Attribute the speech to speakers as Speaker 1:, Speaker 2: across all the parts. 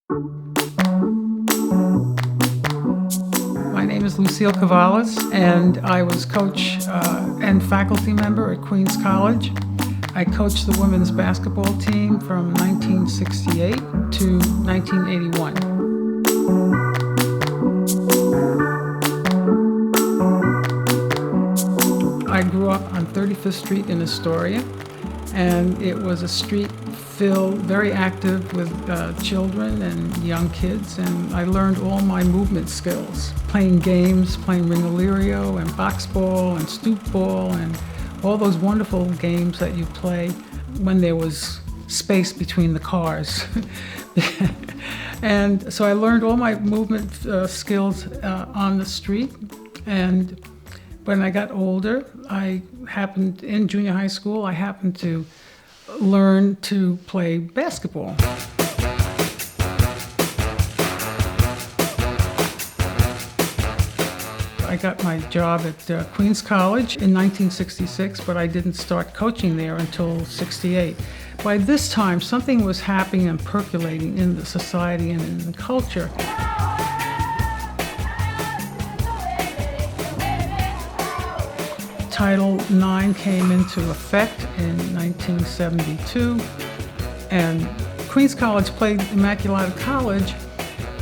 Speaker 1: My name is Lucille Kyvallos, and I was coach and faculty member at Queens College. I coached the women's basketball team from 1968 to 1981. I grew up on 35th Street in Astoria, and it was a street filled, very active with children and young kids, and I learned all my movement skills, playing games, playing ringolirio and box ball and stoop ball and all those wonderful games that you play when there was space between the cars. And so I learned all my movement skills on the street. And when I got older, in junior high school, I happened to learn to play basketball. I got my job at Queens College in 1966, but I didn't start coaching there until '68. By this time, something was happening and percolating in the society and in the culture. Title IX came into effect in 1972, and Queens College played Immaculata College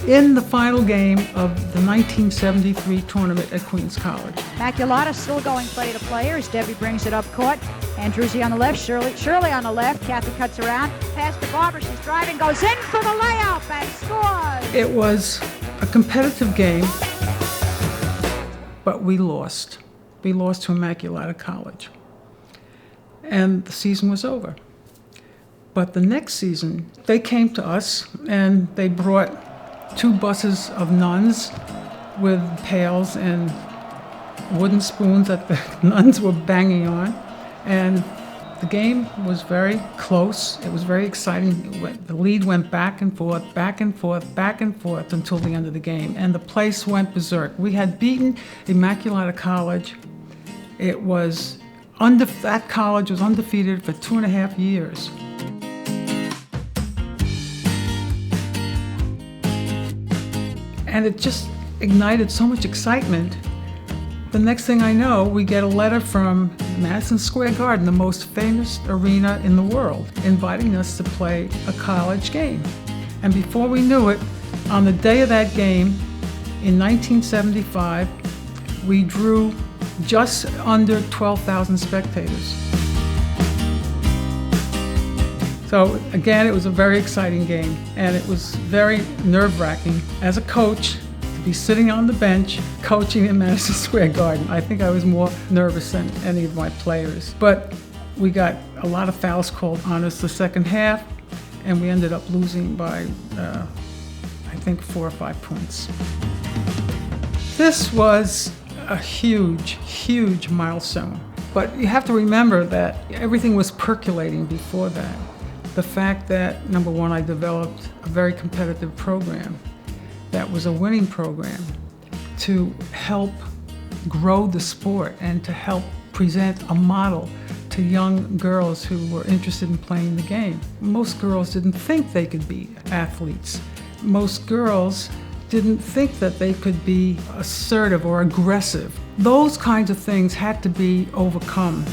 Speaker 1: in the final game of the 1973 tournament at Queens College.
Speaker 2: Immaculata still going player to player as Debbie brings it up court. Andruzzi on the left, Shirley on the left. Kathy cuts around, pass to Barbara, she's driving, goes in for the layup and scores.
Speaker 1: It was a competitive game, but we lost. We lost to Immaculata College, and the season was over. But the next season, they came to us, and they brought 2 buses of nuns with pails and wooden spoons that the nuns were banging on. And the game was very close. It was very exciting. The lead went back and forth, back and forth, back and forth until the end of the game. And the place went berserk. We had beaten Immaculata College. That college was undefeated for 2.5 years. And it just ignited so much excitement. The next thing I know, we get a letter from Madison Square Garden, the most famous arena in the world, inviting us to play a college game. And before we knew it, on the day of that game, in 1975, we drew just under 12,000 spectators. So again, it was a very exciting game, and it was very nerve-wracking as a coach to be sitting on the bench coaching in Madison Square Garden. I think I was more nervous than any of my players. But we got a lot of fouls called on us the second half, and we ended up losing by, I think, 4 or 5 points. This was a huge, huge milestone. But you have to remember that everything was percolating before that. The fact that, number one, I developed a very competitive program that was a winning program to help grow the sport and to help present a model to young girls who were interested in playing the game. Most girls didn't think they could be athletes. Most girls didn't think that they could be assertive or aggressive. Those kinds of things had to be overcome.